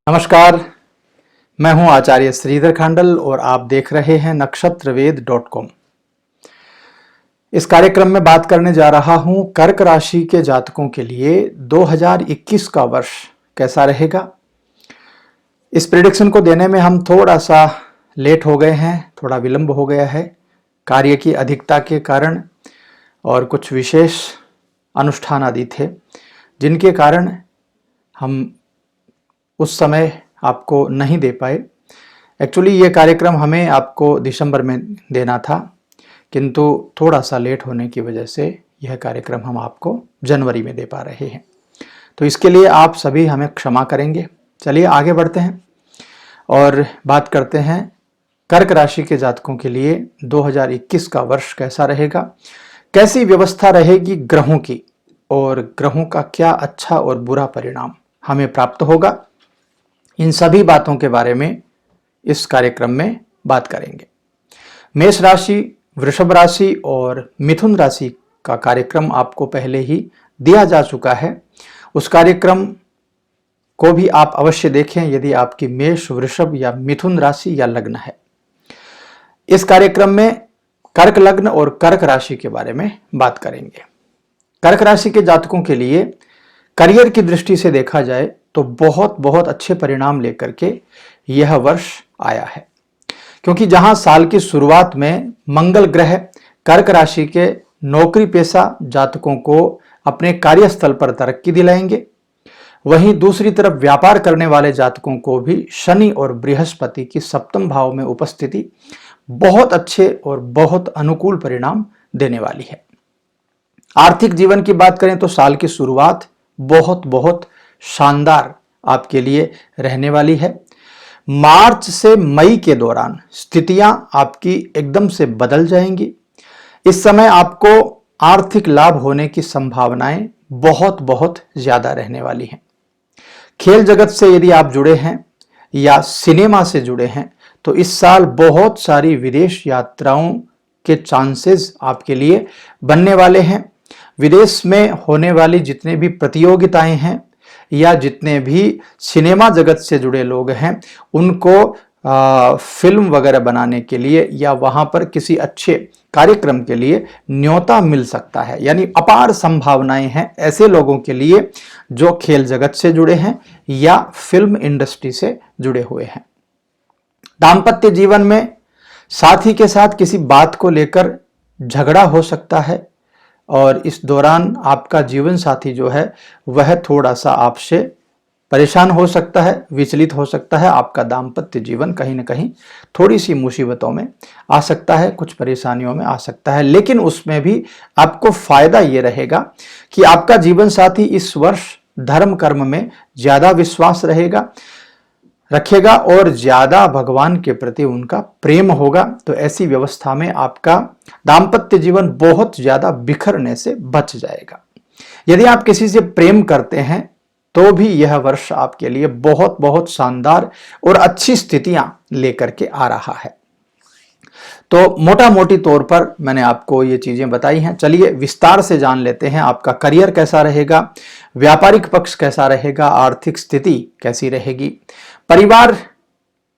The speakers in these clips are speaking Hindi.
नमस्कार। मैं हूं आचार्य श्रीधर खांडल और आप देख रहे हैं नक्षत्रवेद.com। इस कार्यक्रम में बात करने जा रहा हूं कर्क राशि के जातकों के लिए 2021 का वर्ष कैसा रहेगा। इस प्रेडिक्शन को देने में हम थोड़ा सा लेट हो गए हैं, थोड़ा विलंब हो गया है कार्य की अधिकता के कारण और कुछ विशेष अनुष्ठान आदि थे जिनके कारण हम उस समय आपको नहीं दे पाए। एक्चुअली ये कार्यक्रम हमें आपको दिसंबर में देना था, किंतु थोड़ा सा लेट होने की वजह से यह कार्यक्रम हम आपको जनवरी में दे पा रहे हैं, तो इसके लिए आप सभी हमें क्षमा करेंगे। चलिए आगे बढ़ते हैं और बात करते हैं कर्क राशि के जातकों के लिए 2021 का वर्ष कैसा रहेगा, कैसी व्यवस्था रहेगी ग्रहों की और ग्रहों का क्या अच्छा और बुरा परिणाम हमें प्राप्त होगा। इन सभी बातों के बारे में इस कार्यक्रम में बात करेंगे। मेष राशि, वृषभ राशि और मिथुन राशि का कार्यक्रम आपको पहले ही दिया जा चुका है। उस कार्यक्रम को भी आप अवश्य देखें यदि आपकी मेष, वृषभ या मिथुन राशि या लग्न है। इस कार्यक्रम में कर्क लग्न और कर्क राशि के बारे में बात करेंगे। कर्क राशि के जातकों के लिए करियर की दृष्टि से देखा जाए तो बहुत अच्छे परिणाम लेकर के यह वर्ष आया है, क्योंकि जहां साल की शुरुआत में मंगल ग्रह कर्क राशि के नौकरी पेशा जातकों को अपने कार्यस्थल पर तरक्की दिलाएंगे, वहीं दूसरी तरफ व्यापार करने वाले जातकों को भी शनि और बृहस्पति की सप्तम भाव में उपस्थिति बहुत अच्छे और बहुत अनुकूल परिणाम देने वाली है। आर्थिक जीवन की बात करें तो साल की शुरुआत बहुत शानदार आपके लिए रहने वाली है। मार्च से मई के दौरान स्थितियां आपकी एकदम से बदल जाएंगी। इस समय आपको आर्थिक लाभ होने की संभावनाएं बहुत ज्यादा रहने वाली हैं। खेल जगत से यदि आप जुड़े हैं या सिनेमा से जुड़े हैं तो इस साल बहुत सारी विदेश यात्राओं के चांसेस आपके लिए बनने वाले हैं। विदेश में होने वाली जितने भी प्रतियोगिताएं हैं या जितने भी सिनेमा जगत से जुड़े लोग हैं उनको फिल्म वगैरह बनाने के लिए या वहां पर किसी अच्छे कार्यक्रम के लिए न्योता मिल सकता है, यानी अपार संभावनाएं हैं ऐसे लोगों के लिए जो खेल जगत से जुड़े हैं या फिल्म इंडस्ट्री से जुड़े हुए हैं। दाम्पत्य जीवन में साथी के साथ किसी बात को लेकर झगड़ा हो सकता है और इस दौरान आपका जीवन साथी जो है वह थोड़ा सा आपसे परेशान हो सकता है, विचलित हो सकता है। आपका दाम्पत्य जीवन कहीं ना कहीं थोड़ी सी मुसीबतों में आ सकता है, कुछ परेशानियों में आ सकता है, लेकिन उसमें भी आपको फायदा ये रहेगा कि आपका जीवन साथी इस वर्ष धर्म कर्म में ज्यादा विश्वास रखेगा और ज्यादा भगवान के प्रति उनका प्रेम होगा। तो ऐसी व्यवस्था में आपका दाम्पत्य जीवन बहुत ज्यादा बिखरने से बच जाएगा। यदि आप किसी से प्रेम करते हैं तो भी यह वर्ष आपके लिए बहुत शानदार और अच्छी स्थितियां लेकर के आ रहा है। तो मोटा मोटी तौर पर मैंने आपको ये चीजें बताई हैं। चलिए विस्तार से जान लेते हैं आपका करियर कैसा रहेगा, व्यापारिक पक्ष कैसा रहेगा, आर्थिक स्थिति कैसी रहेगी, परिवार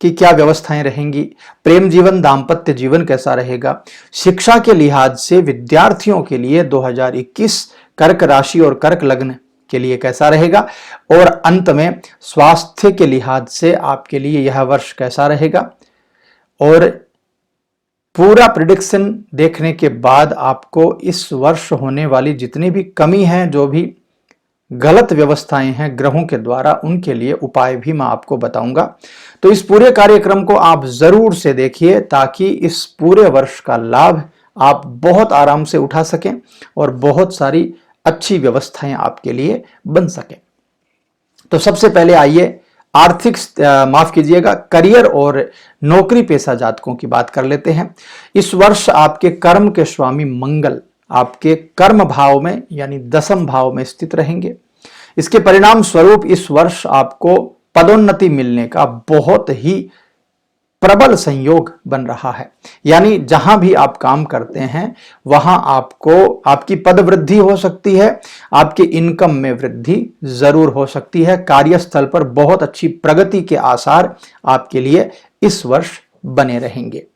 की क्या व्यवस्थाएं रहेंगी, प्रेम जीवन, दाम्पत्य जीवन कैसा रहेगा, शिक्षा के लिहाज से विद्यार्थियों के लिए 2021 कर्क राशि और कर्क लग्न के लिए कैसा रहेगा, और अंत में स्वास्थ्य के लिहाज से आपके लिए यह वर्ष कैसा रहेगा। और पूरा प्रेडिक्शन देखने के बाद आपको इस वर्ष होने वाली जितनी भी कमी है, जो भी गलत व्यवस्थाएं हैं ग्रहों के द्वारा, उनके लिए उपाय भी मैं आपको बताऊंगा। तो इस पूरे कार्यक्रम को आप जरूर से देखिए ताकि इस पूरे वर्ष का लाभ आप बहुत आराम से उठा सकें और बहुत सारी अच्छी व्यवस्थाएं आपके लिए बन सकें। तो सबसे पहले आइए आर्थिक माफ कीजिएगा करियर और नौकरी पेशा जातकों की बात कर लेते हैं। इस वर्ष आपके कर्म के स्वामी मंगल आपके कर्म भाव में यानी दसम भाव में स्थित रहेंगे। इसके परिणाम स्वरूप इस वर्ष आपको पदोन्नति मिलने का बहुत ही प्रबल संयोग बन रहा है। यानी जहां भी आप काम करते हैं वहां आपको आपकी पद वृद्धि हो सकती है, आपके इनकम में वृद्धि जरूर हो सकती है। कार्यस्थल पर बहुत अच्छी प्रगति के आसार आपके लिए इस वर्ष बने रहेंगे।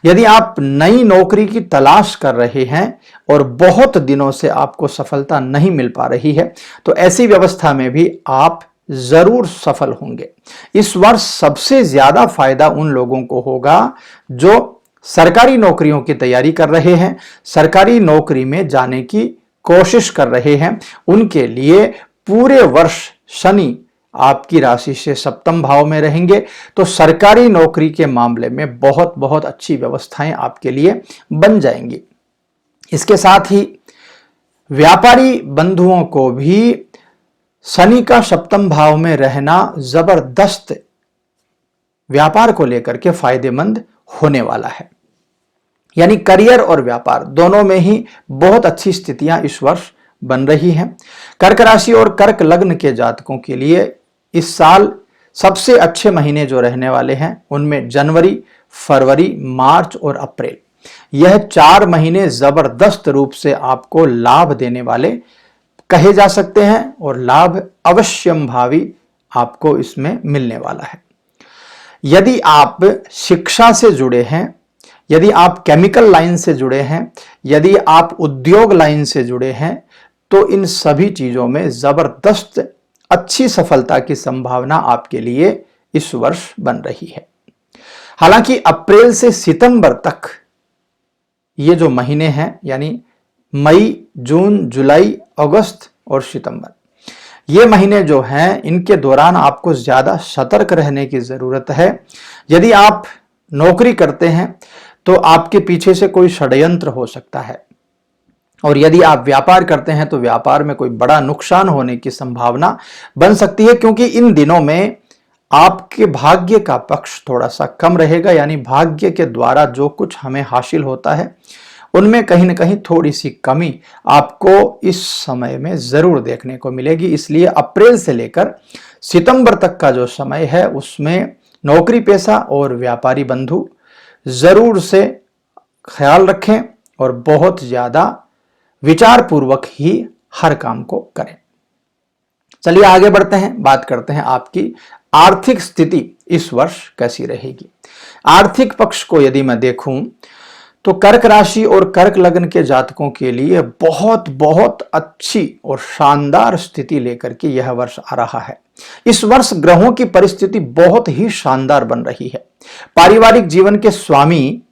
यदि आप नई नौकरी की तलाश कर रहे हैं और बहुत दिनों से आपको सफलता नहीं मिल पा रही है, तो ऐसी व्यवस्था में भी आप जरूर सफल होंगे। इस वर्ष सबसे ज्यादा फायदा उन लोगों को होगा जो सरकारी नौकरियों की तैयारी कर रहे हैं, सरकारी नौकरी में जाने की कोशिश कर रहे हैं। उनके लिए पूरे वर्ष शनि आपकी राशि से सप्तम भाव में रहेंगे, तो सरकारी नौकरी के मामले में बहुत बहुत अच्छी व्यवस्थाएं आपके लिए बन जाएंगी। इसके साथ ही व्यापारी बंधुओं को भी शनि का सप्तम भाव में रहना जबरदस्त व्यापार को लेकर के फायदेमंद होने वाला है। यानी करियर और व्यापार दोनों में ही बहुत अच्छी स्थितियां इस वर्ष बन रही हैं। कर्क राशि और कर्क लग्न के जातकों के लिए इस साल सबसे अच्छे महीने जो रहने वाले हैं उनमें जनवरी, फरवरी, मार्च और अप्रैल, यह 4 महीने जबरदस्त रूप से आपको लाभ देने वाले कहे जा सकते हैं और लाभ अवश्यंभावी आपको इसमें मिलने वाला है। यदि आप शिक्षा से जुड़े हैं, यदि आप केमिकल लाइन से जुड़े हैं, यदि आप उद्योग लाइन से जुड़े हैं, तो इन सभी चीजों में जबरदस्त अच्छी सफलता की संभावना आपके लिए इस वर्ष बन रही है। हालांकि अप्रैल से सितंबर तक ये जो महीने हैं, यानी मई, जून, जुलाई, अगस्त और सितंबर, ये महीने जो हैं इनके दौरान आपको ज्यादा सतर्क रहने की जरूरत है। यदि आप नौकरी करते हैं तो आपके पीछे से कोई षड्यंत्र हो सकता है, और यदि आप व्यापार करते हैं तो व्यापार में कोई बड़ा नुकसान होने की संभावना बन सकती है, क्योंकि इन दिनों में आपके भाग्य का पक्ष थोड़ा सा कम रहेगा। यानी भाग्य के द्वारा जो कुछ हमें हासिल होता है उनमें कहीं ना कहीं थोड़ी सी कमी आपको इस समय में जरूर देखने को मिलेगी। इसलिए अप्रैल से लेकर सितंबर तक का जो समय है उसमें नौकरी पेशा और व्यापारी बंधु जरूर से ख्याल रखें और बहुत ज्यादा विचार पूर्वक ही हर काम को करें। चलिए आगे बढ़ते हैं, बात करते हैं आपकी आर्थिक स्थिति इस वर्ष कैसी रहेगी। आर्थिक पक्ष को यदि मैं देखूं तो कर्क राशि और कर्क लग्न के जातकों के लिए बहुत बहुत अच्छी और शानदार स्थिति लेकर के यह वर्ष आ रहा है। इस वर्ष ग्रहों की परिस्थिति बहुत ही शानदार बन रही है। पारिवारिक जीवन के स्वामी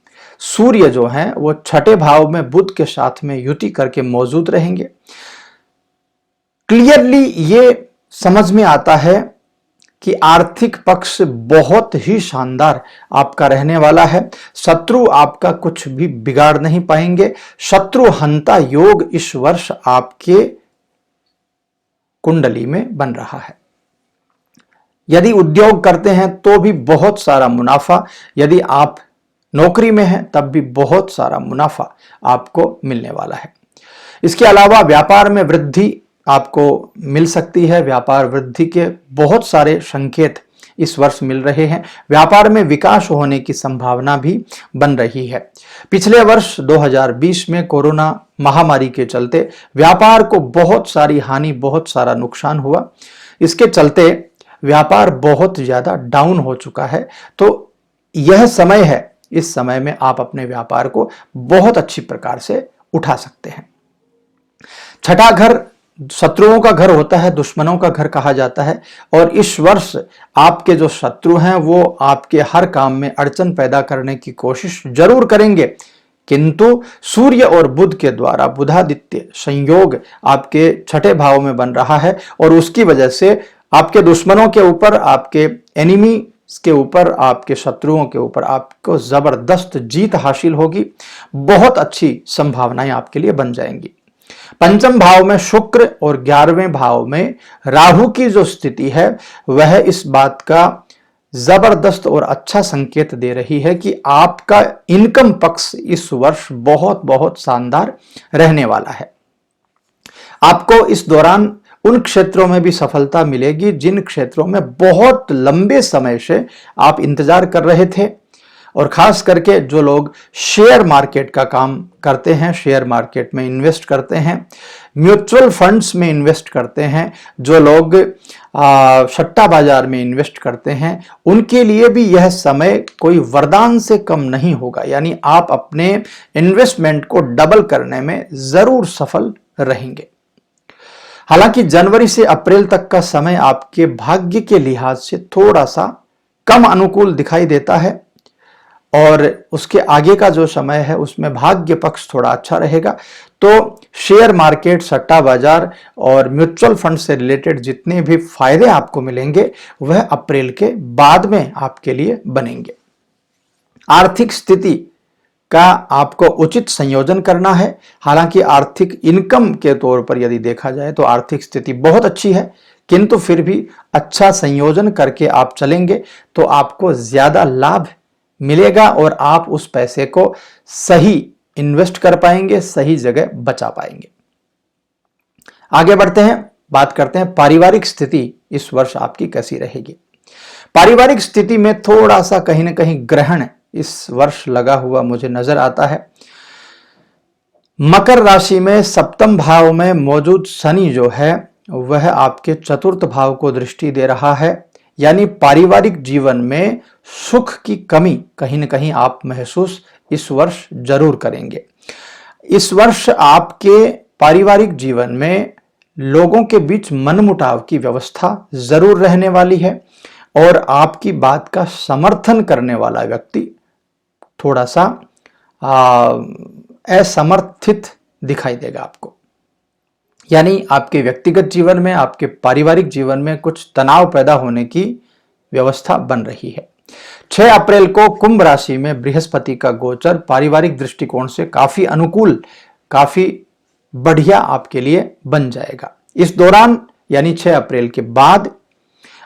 सूर्य जो हैं वो 6ठे भाव में बुध के साथ में युति करके मौजूद रहेंगे। क्लियरली ये समझ में आता है कि आर्थिक पक्ष बहुत ही शानदार आपका रहने वाला है। शत्रु आपका कुछ भी बिगाड़ नहीं पाएंगे। शत्रु हंता योग इस वर्ष आपके कुंडली में बन रहा है। यदि उद्योग करते हैं तो भी बहुत सारा मुनाफा, यदि आप नौकरी में हैं तब भी बहुत सारा मुनाफा आपको मिलने वाला है। इसके अलावा व्यापार में वृद्धि आपको मिल सकती है। व्यापार वृद्धि के बहुत सारे संकेत इस वर्ष मिल रहे हैं। व्यापार में विकास होने की संभावना भी बन रही है। पिछले वर्ष 2020 में कोरोना महामारी के चलते व्यापार को बहुत सारी हानि, बहुत सारा नुकसान हुआ। इसके चलते व्यापार बहुत ज्यादा डाउन हो चुका है। तो यह समय है, इस समय में आप अपने व्यापार को बहुत अच्छी प्रकार से उठा सकते हैं। 6ठा घर शत्रुओं का घर होता है, दुश्मनों का घर कहा जाता है, और इस वर्ष आपके जो शत्रु हैं वो आपके हर काम में अड़चन पैदा करने की कोशिश जरूर करेंगे, किंतु सूर्य और बुध के द्वारा बुधादित्य संयोग आपके 6ठे भाव में बन रहा है और उसकी वजह से आपके दुश्मनों के ऊपर, आपके एनिमी के ऊपर, आपके शत्रुओं के ऊपर आपको जबरदस्त जीत हासिल होगी। बहुत अच्छी संभावनाएं आपके लिए बन जाएंगी। पंचम भाव में शुक्र और 11वें भाव में राहु की जो स्थिति है वह इस बात का जबरदस्त और अच्छा संकेत दे रही है कि आपका इनकम पक्ष इस वर्ष बहुत बहुत शानदार रहने वाला है। आपको इस दौरान उन क्षेत्रों में भी सफलता मिलेगी जिन क्षेत्रों में बहुत लंबे समय से आप इंतजार कर रहे थे, और खास करके जो लोग शेयर मार्केट का काम करते हैं, शेयर मार्केट में इन्वेस्ट करते हैं, म्यूचुअल फंड्स में इन्वेस्ट करते हैं, जो लोग सट्टा बाजार में इन्वेस्ट करते हैं, उनके लिए भी यह समय कोई वरदान से कम नहीं होगा। यानी आप अपने इन्वेस्टमेंट को डबल करने में जरूर सफल रहेंगे। हालांकि जनवरी से अप्रैल तक का समय आपके भाग्य के लिहाज से थोड़ा सा कम अनुकूल दिखाई देता है, और उसके आगे का जो समय है उसमें भाग्य पक्ष थोड़ा अच्छा रहेगा। तो शेयर मार्केट, सट्टा बाजार और म्यूचुअल फंड से रिलेटेड जितने भी फायदे आपको मिलेंगे वह अप्रैल के बाद में आपके लिए बनेंगे। आर्थिक स्थिति का आपको उचित संयोजन करना है। हालांकि आर्थिक इनकम के तौर पर यदि देखा जाए तो आर्थिक स्थिति बहुत अच्छी है, किंतु फिर भी अच्छा संयोजन करके आप चलेंगे तो आपको ज्यादा लाभ मिलेगा और आप उस पैसे को सही इन्वेस्ट कर पाएंगे, सही जगह बचा पाएंगे। आगे बढ़ते हैं, बात करते हैं पारिवारिक स्थिति इस वर्ष आपकी कैसी रहेगी। पारिवारिक स्थिति में थोड़ा सा कहीं ना कहीं ग्रहण इस वर्ष लगा हुआ मुझे नजर आता है। मकर राशि में सप्तम भाव में मौजूद शनि जो है वह आपके चतुर्थ भाव को दृष्टि दे रहा है। यानी पारिवारिक जीवन में सुख की कमी कहीं ना कहीं आप महसूस इस वर्ष जरूर करेंगे। इस वर्ष आपके पारिवारिक जीवन में लोगों के बीच मनमुटाव की व्यवस्था जरूर रहने वाली है, और आपकी बात का समर्थन करने वाला व्यक्ति थोड़ा सा असमर्थित दिखाई देगा आपको। यानी आपके व्यक्तिगत जीवन में, आपके पारिवारिक जीवन में कुछ तनाव पैदा होने की व्यवस्था बन रही है। 6 अप्रैल को कुंभ राशि में बृहस्पति का गोचर पारिवारिक दृष्टिकोण से काफी अनुकूल, काफी बढ़िया आपके लिए बन जाएगा। इस दौरान यानी 6 अप्रैल के बाद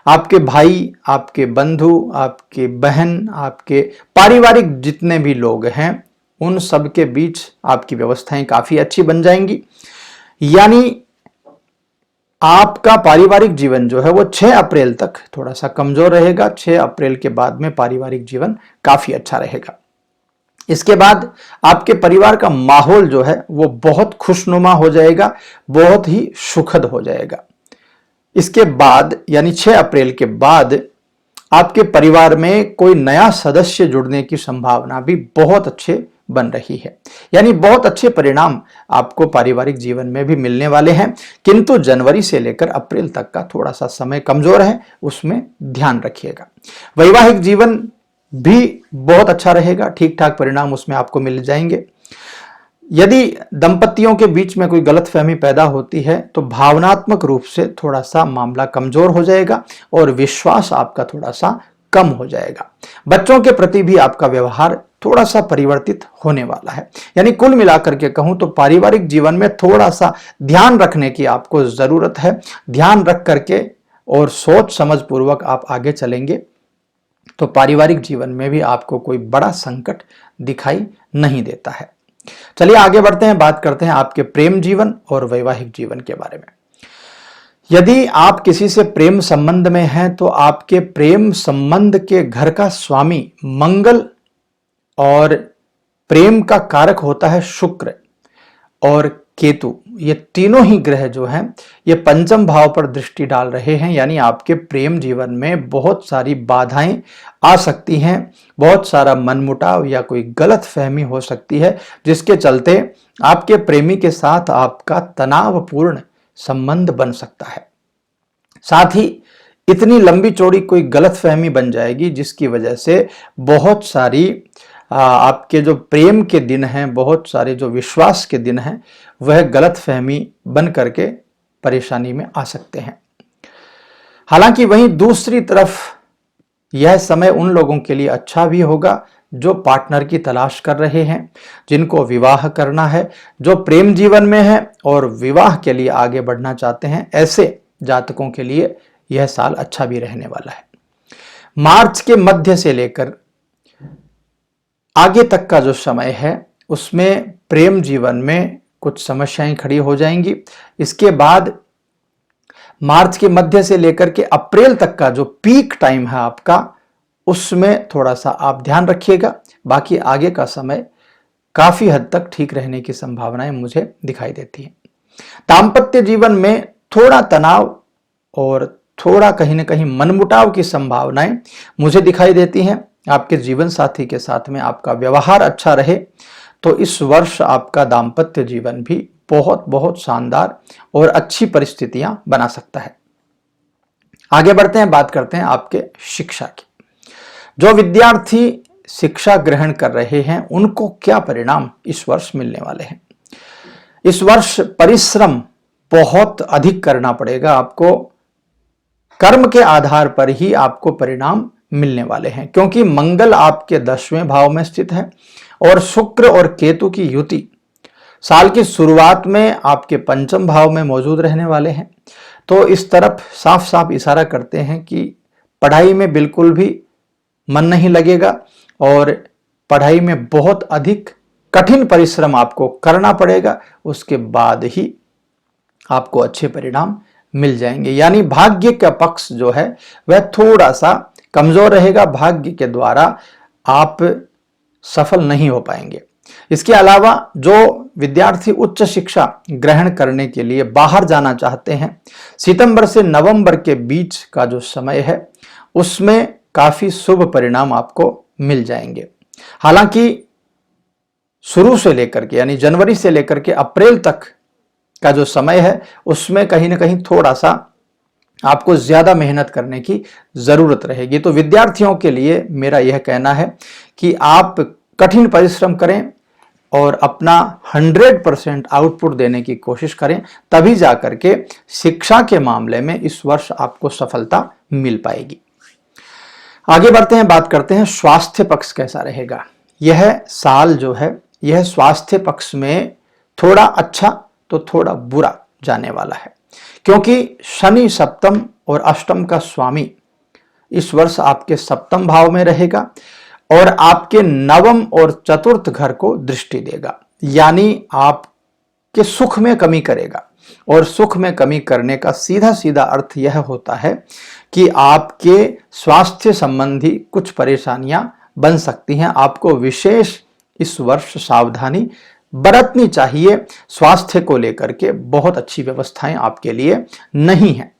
आपके भाई, आपके बंधु, आपके बहन, आपके पारिवारिक जितने भी लोग हैं उन सब के बीच आपकी व्यवस्थाएं काफी अच्छी बन जाएंगी। यानी आपका पारिवारिक जीवन जो है वो 6 अप्रैल तक थोड़ा सा कमजोर रहेगा। 6 अप्रैल के बाद में पारिवारिक जीवन काफी अच्छा रहेगा। इसके बाद आपके परिवार का माहौल जो है वो बहुत खुशनुमा हो जाएगा, बहुत ही सुखद हो जाएगा। इसके बाद यानी 6 अप्रैल के बाद आपके परिवार में कोई नया सदस्य जुड़ने की संभावना भी बहुत अच्छे बन रही है। यानी बहुत अच्छे परिणाम आपको पारिवारिक जीवन में भी मिलने वाले हैं, किंतु जनवरी से लेकर अप्रैल तक का थोड़ा सा समय कमजोर है, उसमें ध्यान रखिएगा। वैवाहिक जीवन भी बहुत अच्छा रहेगा, ठीक ठाक परिणाम उसमें आपको मिल जाएंगे। यदि दंपतियों के बीच में कोई गलतफहमी पैदा होती है तो भावनात्मक रूप से थोड़ा सा मामला कमजोर हो जाएगा और विश्वास आपका थोड़ा सा कम हो जाएगा। बच्चों के प्रति भी आपका व्यवहार थोड़ा सा परिवर्तित होने वाला है। यानी कुल मिलाकर के कहूं तो पारिवारिक जीवन में थोड़ा सा ध्यान रखने की आपको जरूरत है। ध्यान रख करके और सोच समझ पूर्वक आप आगे चलेंगे तो पारिवारिक जीवन में भी आपको कोई बड़ा संकट दिखाई नहीं देता है। चलिए आगे बढ़ते हैं, बात करते हैं आपके प्रेम जीवन और वैवाहिक जीवन के बारे में। यदि आप किसी से प्रेम संबंध में हैं तो आपके प्रेम संबंध के घर का स्वामी मंगल और प्रेम का कारक होता है शुक्र और केतु। ये तीनों ही ग्रह जो हैं ये पंचम भाव पर दृष्टि डाल रहे हैं। यानी आपके प्रेम जीवन में बहुत सारी बाधाएं आ सकती हैं, बहुत सारा मनमुटाव या कोई गलत फहमी हो सकती है, जिसके चलते आपके प्रेमी के साथ आपका तनावपूर्ण संबंध बन सकता है। साथ ही इतनी लंबी चौड़ी कोई गलत फहमी बन जाएगी जिसकी वजह से बहुत सारी आपके जो प्रेम के दिन हैं, बहुत सारे जो विश्वास के दिन हैं, वह गलत फहमी बन करके परेशानी में आ सकते हैं। हालांकि वहीं दूसरी तरफ यह समय उन लोगों के लिए अच्छा भी होगा जो पार्टनर की तलाश कर रहे हैं, जिनको विवाह करना है, जो प्रेम जीवन में है और विवाह के लिए आगे बढ़ना चाहते हैं। ऐसे जातकों के लिए यह साल अच्छा भी रहने वाला है। मार्च के मध्य से लेकर आगे तक का जो समय है उसमें प्रेम जीवन में कुछ समस्याएं खड़ी हो जाएंगी। इसके बाद मार्च के मध्य से लेकर के अप्रैल तक का जो पीक टाइम है आपका, उसमें थोड़ा सा आप ध्यान रखिएगा। बाकी आगे का समय काफी हद तक ठीक रहने की संभावनाएं मुझे दिखाई देती हैं। दांपत्य जीवन में थोड़ा तनाव और थोड़ा कहीं ना कहीं मनमुटाव की संभावनाएं मुझे दिखाई देती हैं। आपके जीवन साथी के साथ में आपका व्यवहार अच्छा रहे तो इस वर्ष आपका दांपत्य जीवन भी बहुत बहुत शानदार और अच्छी परिस्थितियां बना सकता है। आगे बढ़ते हैं, बात करते हैं आपके शिक्षा की। जो विद्यार्थी शिक्षा ग्रहण कर रहे हैं उनको क्या परिणाम इस वर्ष मिलने वाले हैं। इस वर्ष परिश्रम बहुत अधिक करना पड़ेगा आपको। कर्म के आधार पर ही आपको परिणाम मिलने वाले हैं, क्योंकि मंगल आपके 10वें भाव में स्थित है और शुक्र और केतु की युति साल की शुरुआत में आपके 5वें भाव में मौजूद रहने वाले हैं। तो इस तरफ साफ साफ इशारा करते हैं कि पढ़ाई में बिल्कुल भी मन नहीं लगेगा और पढ़ाई में बहुत अधिक कठिन परिश्रम आपको करना पड़ेगा, उसके बाद ही आपको अच्छे परिणाम मिल जाएंगे। यानी भाग्य का पक्ष जो है वह थोड़ा सा कमजोर रहेगा, भाग्य के द्वारा आप सफल नहीं हो पाएंगे। इसके अलावा जो विद्यार्थी उच्च शिक्षा ग्रहण करने के लिए बाहर जाना चाहते हैं, सितंबर से नवंबर के बीच का जो समय है उसमें काफी शुभ परिणाम आपको मिल जाएंगे। हालांकि शुरू से लेकर के यानी जनवरी से लेकर के अप्रैल तक का जो समय है उसमें कहीं ना कहीं थोड़ा सा आपको ज्यादा मेहनत करने की जरूरत रहेगी। तो विद्यार्थियों के लिए मेरा यह कहना है कि आप कठिन परिश्रम करें और अपना 100% आउटपुट देने की कोशिश करें, तभी जाकर के शिक्षा के मामले में इस वर्ष आपको सफलता मिल पाएगी। आगे बढ़ते हैं, बात करते हैं स्वास्थ्य पक्ष कैसा रहेगा। यह साल जो है यह स्वास्थ्य पक्ष में थोड़ा अच्छा तो थोड़ा बुरा जाने वाला है, क्योंकि शनि सप्तम और अष्टम का स्वामी इस वर्ष आपके सप्तम भाव में रहेगा और आपके नवम और चतुर्थ घर को दृष्टि देगा, यानी आपके सुख में कमी करेगा। और सुख में कमी करने का सीधा सीधा अर्थ यह होता है कि आपके स्वास्थ्य संबंधी कुछ परेशानियां बन सकती हैं। आपको विशेष इस वर्ष सावधानी बरतनी चाहिए। स्वास्थ्य को लेकर के बहुत अच्छी व्यवस्थाएं आपके लिए नहीं है।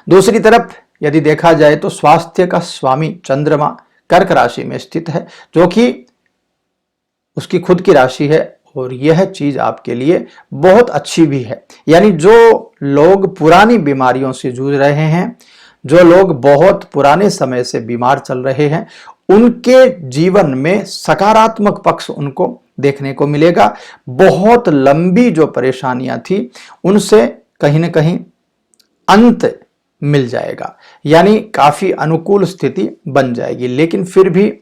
दूसरी तरफ यदि देखा जाए तो स्वास्थ्य का स्वामी चंद्रमा कर्क राशि में स्थित है, जो कि उसकी खुद की राशि है और यह चीज आपके लिए बहुत अच्छी भी है। यानी जो लोग पुरानी बीमारियों से जूझ रहे हैं, जो लोग बहुत पुराने समय से बीमार चल रहे हैं, उनके जीवन में सकारात्मक पक्ष उनको देखने को मिलेगा। बहुत लंबी जो परेशानियां थी उनसे कहीं ना कहीं अंत मिल जाएगा, यानी काफी अनुकूल स्थिति बन जाएगी। लेकिन फिर भी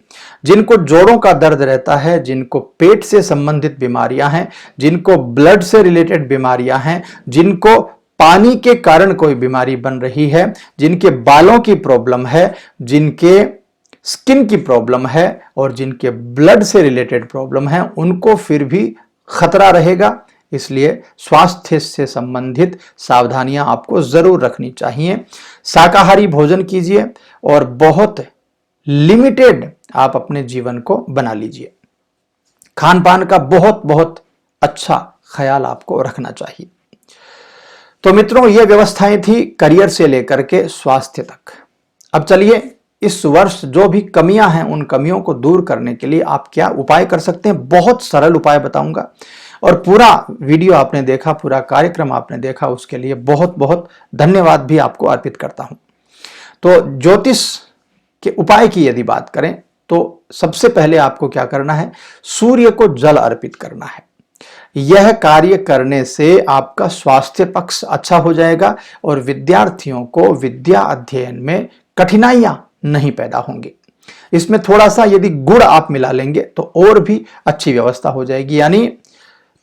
जिनको जोड़ों का दर्द रहता है, जिनको पेट से संबंधित बीमारियां हैं, जिनको ब्लड से रिलेटेड बीमारियां हैं, जिनको पानी के कारण कोई बीमारी बन रही है, जिनके बालों की प्रॉब्लम है, जिनके स्किन की प्रॉब्लम है और जिनके ब्लड से रिलेटेड प्रॉब्लम है, उनको फिर भी खतरा रहेगा। इसलिए स्वास्थ्य से संबंधित सावधानियां आपको जरूर रखनी चाहिए। शाकाहारी भोजन कीजिए और बहुत लिमिटेड आप अपने जीवन को बना लीजिए। खान पान का बहुत बहुत अच्छा ख्याल आपको रखना चाहिए। तो मित्रों, ये व्यवस्थाएं थी करियर से लेकर के स्वास्थ्य तक। अब चलिए इस वर्ष जो भी कमियां हैं उन कमियों को दूर करने के लिए आप क्या उपाय कर सकते हैं। बहुत सरल उपाय बताऊंगा और पूरा वीडियो आपने देखा, पूरा कार्यक्रम आपने देखा, उसके लिए बहुत बहुत धन्यवाद भी आपको अर्पित करता हूं। तो ज्योतिष के उपाय की यदि बात करें तो सबसे पहले आपको क्या करना है, सूर्य को जल अर्पित करना है। यह कार्य करने से आपका स्वास्थ्य पक्ष अच्छा हो जाएगा और विद्यार्थियों को विद्या अध्ययन में कठिनाइयां नहीं पैदा होंगी। इसमें थोड़ा सा यदि गुड़ आप मिला लेंगे तो और भी अच्छी व्यवस्था हो जाएगी। यानी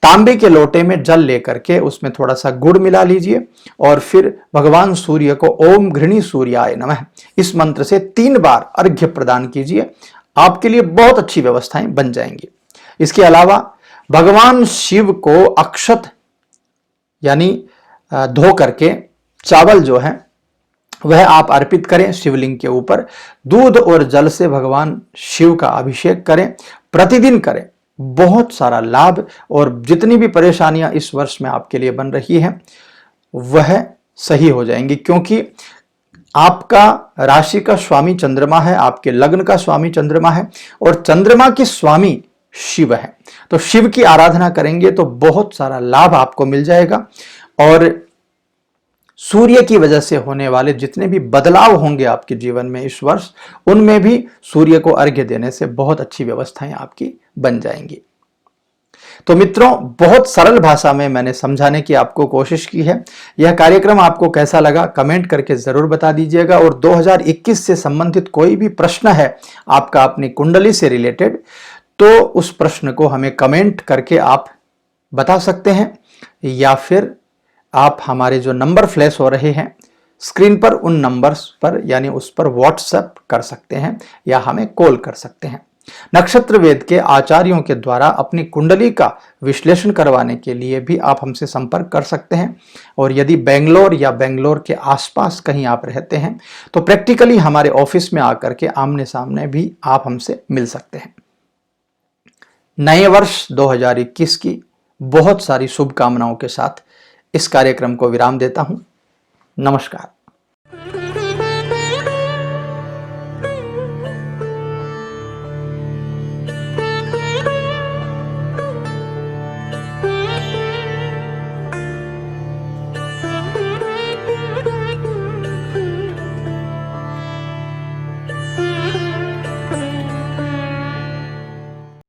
तांबे के लोटे में जल लेकर के उसमें थोड़ा सा गुड़ मिला लीजिए और फिर भगवान सूर्य को ओम घृणी सूर्याय नमः इस मंत्र से 3 बार अर्घ्य प्रदान कीजिए। आपके लिए बहुत अच्छी व्यवस्थाएं बन जाएंगी। इसके अलावा भगवान शिव को अक्षत यानी धो करके चावल जो है वह आप अर्पित करें शिवलिंग के ऊपर। दूध और जल से भगवान शिव का अभिषेक करें, प्रतिदिन करें। बहुत सारा लाभ और जितनी भी परेशानियां इस वर्ष में आपके लिए बन रही हैं वह सही हो जाएंगी, क्योंकि आपका राशि का स्वामी चंद्रमा है, आपके लग्न का स्वामी चंद्रमा है और चंद्रमा की स्वामी शिव है। तो शिव की आराधना करेंगे तो बहुत सारा लाभ आपको मिल जाएगा। और सूर्य की वजह से होने वाले जितने भी बदलाव होंगे आपके जीवन में इस वर्ष, उनमें भी सूर्य को अर्घ्य देने से बहुत अच्छी व्यवस्थाएं आपकी बन जाएंगी। तो मित्रों, बहुत सरल भाषा में मैंने समझाने की आपको कोशिश की है। यह कार्यक्रम आपको कैसा लगा कमेंट करके जरूर बता दीजिएगा। और 2021 से संबंधित कोई भी प्रश्न है आपका अपनी कुंडली से रिलेटेड, तो उस प्रश्न को हमें कमेंट करके आप बता सकते हैं, या फिर आप हमारे जो नंबर फ्लैश हो रहे हैं स्क्रीन पर, उन नंबर्स पर यानी उस पर व्हाट्सएप कर सकते हैं या हमें कॉल कर सकते हैं। नक्षत्र वेद के आचार्यों के द्वारा अपनी कुंडली का विश्लेषण करवाने के लिए भी आप हमसे संपर्क कर सकते हैं। और यदि बेंगलोर या बेंगलोर के आसपास कहीं आप रहते हैं तो प्रैक्टिकली हमारे ऑफिस में आकर के आमने सामने भी आप हमसे मिल सकते हैं। नए वर्ष 2021 की बहुत सारी शुभकामनाओं के साथ इस कार्यक्रम को विराम देता हूं। नमस्कार।